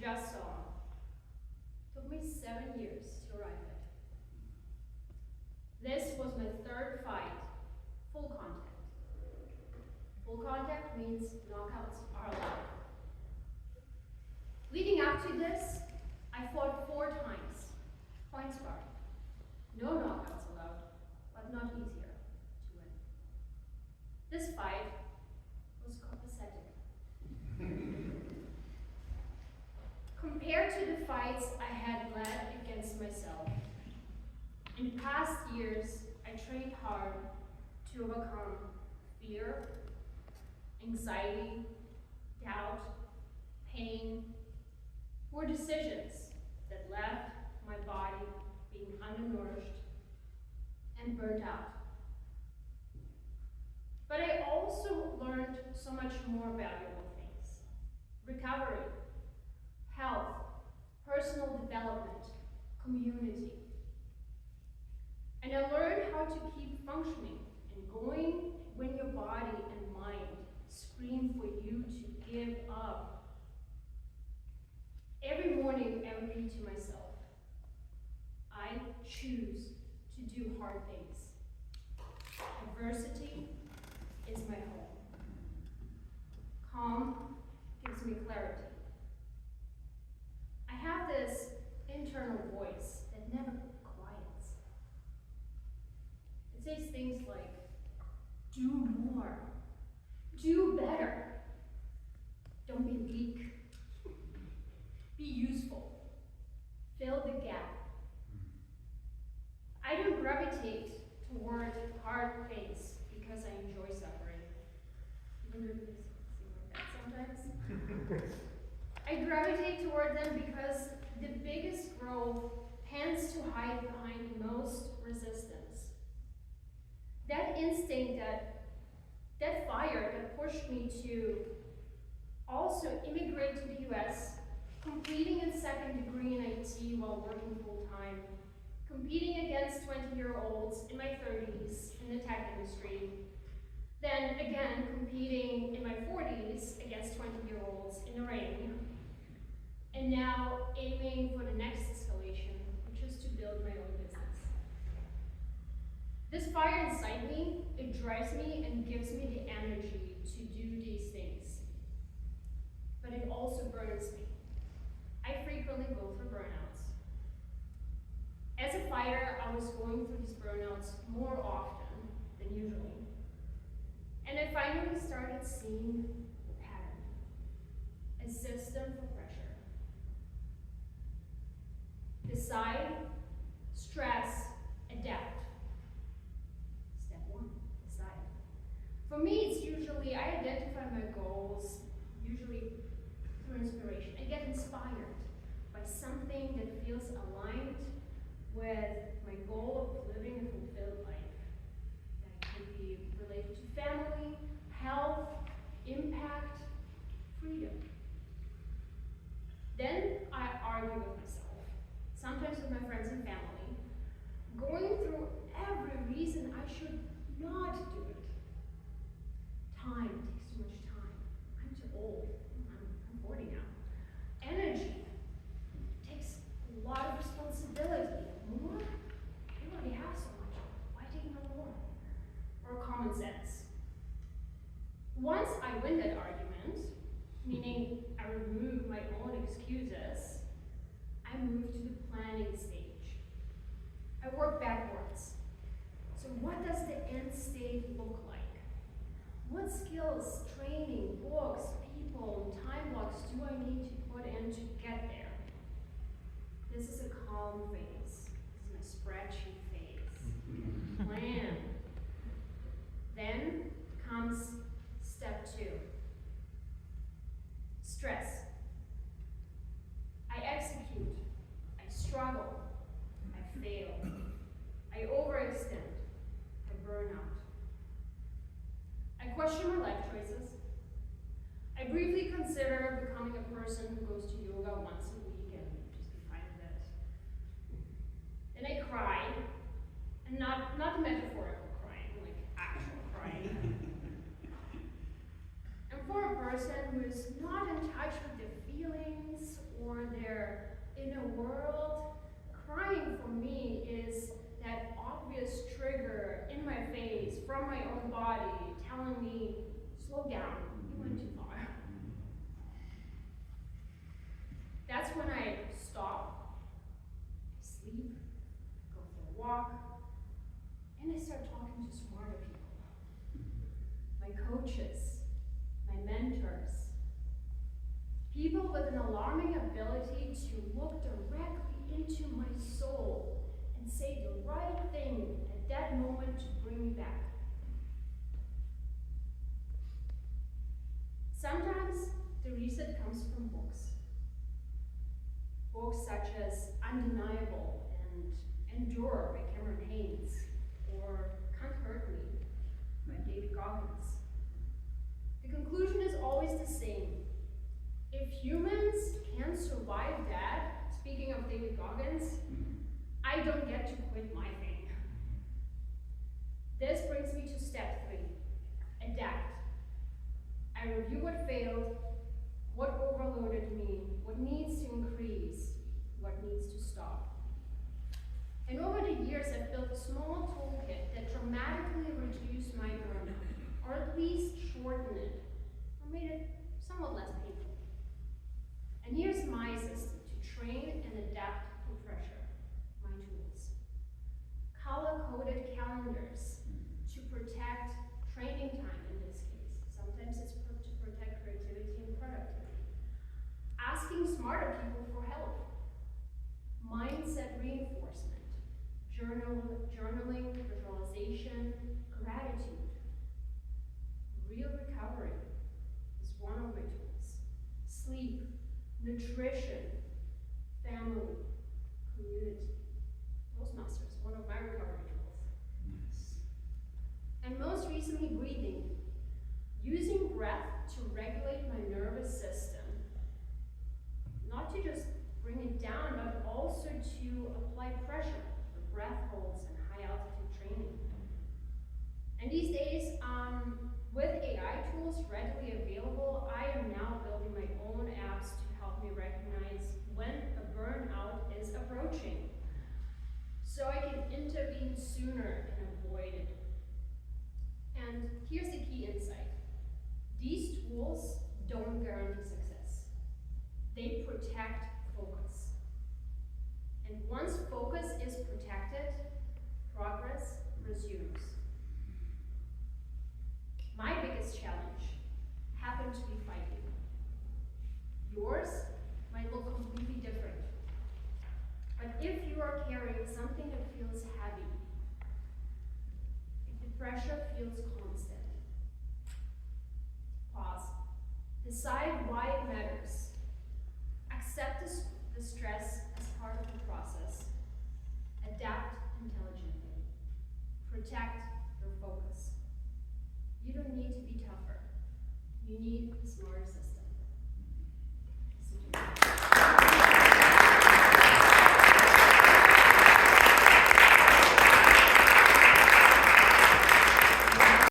just saw took me 7 years to arrive at. This was my third fight, full contact. Full contact means knockouts are allowed. Leading up to this, I fought 4 times, point sparring. No knockouts allowed, but not easier to win. This fight was pathetic. Compared to the fights I had led against myself, in past years, I trained hard to overcome fear, anxiety, doubt, pain, poor decisions that left my body being undernourished and burnt out. But I also learned so much more valuable things. Recovery, health, personal development, community. And I learned how to keep functioning and going when your body and mind scream for you to give up. Every morning I repeat to myself, I choose to do hard things. Adversity is my home. Calm gives me clarity. I have this internal voice that never quiets. It says things like, do more, do better, don't be weak, be useful, fill the gap. I don't gravitate toward hard things because I enjoy suffering, even if it seems like that sometimes. I gravitate toward them because the biggest growth tends to hide behind the most resistance. That instinct, that fire that pushed me to also immigrate to the US, completing a second degree in IT while working full-time, competing against 20-year-olds in my 30s in the tech industry, then again competing in my 40s against 20-year-olds in the rain, and now aiming for the next escalation, which is to build my own business. This fire inside me, it drives me and gives me the energy to do these things. But it also burns me. I frequently go through burnouts. As a fighter, I was going through these burnouts more often than usually. And I finally started seeing the pattern, a system for pressure. Decide, stress, adapt. Step 1, decide. For me, it's usually, I identify my goals, usually through inspiration. I get inspired by something that feels aligned with my goal of living a fulfilled life. That could be related to family, health, impact, freedom. Then I argue with myself, sometimes with my friends and family, going through every reason I should not do it. Time takes too much time. I'm too old. I'm 40 now. Energy takes a lot of responsibility. More? You already have so much. Why take no more? Or common sense. Once I win that argument, meaning I remove my own excuses, I move to the planning stage. I work backwards. So what does the end state look like? What skills, training, books, people, and time blocks do I need to put in to get there? This is a calm phase. This is my spreadsheet phase. Plan. Then comes step 2. Stress. I execute. I struggle. I fail. I overextend. I burn out. I question my life choices. I briefly consider becoming a person who goes to yoga once a week and just be fine with it. Then I cry, and not metaphorical crying, like actual crying. And for a person who is not in touch with their feelings or in a world, crying for me is that obvious trigger in my face from my own body telling me, slow down, you went too far. That's when I stop, I sleep, go for a walk, and I start talking to smarter people. My coaches, my mentors, people with an alarming ability to look directly into my soul and say the right thing at that moment to bring me back. Sometimes the reset comes from books. Books such as Undeniable and Endure by Cameron Haynes, or Can't Hurt Me by David Goggins. The conclusion is always the same. If humans can survive that, speaking of David Goggins, I don't get to quit my thing. This brings me to step 3, adapt. I review what failed, what overloaded me, what needs to increase, what needs to stop. And over the years, I've built a small toolkit that dramatically reduced my burnout, or at least shortened it, or made it somewhat less painful. And here's my system to train and adapt to pressure, my tools. Color-coded calendars to protect training time in this case. Sometimes it's to protect creativity and productivity. Asking smarter people for help. Mindset reinforcement. Journaling, visualization, gratitude. Real recovery is one of my tools. Sleep, nutrition, family, community. Toastmasters, one of my recovery tools. Nice. And most recently, breathing. Using breath to regulate my nervous system. Not to just bring it down, but also to apply pressure for breath holds and high altitude training. And these days, with AI tools readily available, I am now building my own apps to help me recognize when a burnout is approaching, so I can intervene sooner and avoid it. And here's the key insight. These tools don't guarantee success. They protect focus. And once focus is protected, progress resumes. My biggest challenge happened to be fighting. Yours might look completely different. But if you are carrying something that feels heavy, if the pressure feels constant, pause. Decide why it matters. Accept the stress as part of the process. Adapt intelligently. Protect your focus. You don't need to be tougher. You need a smarter system.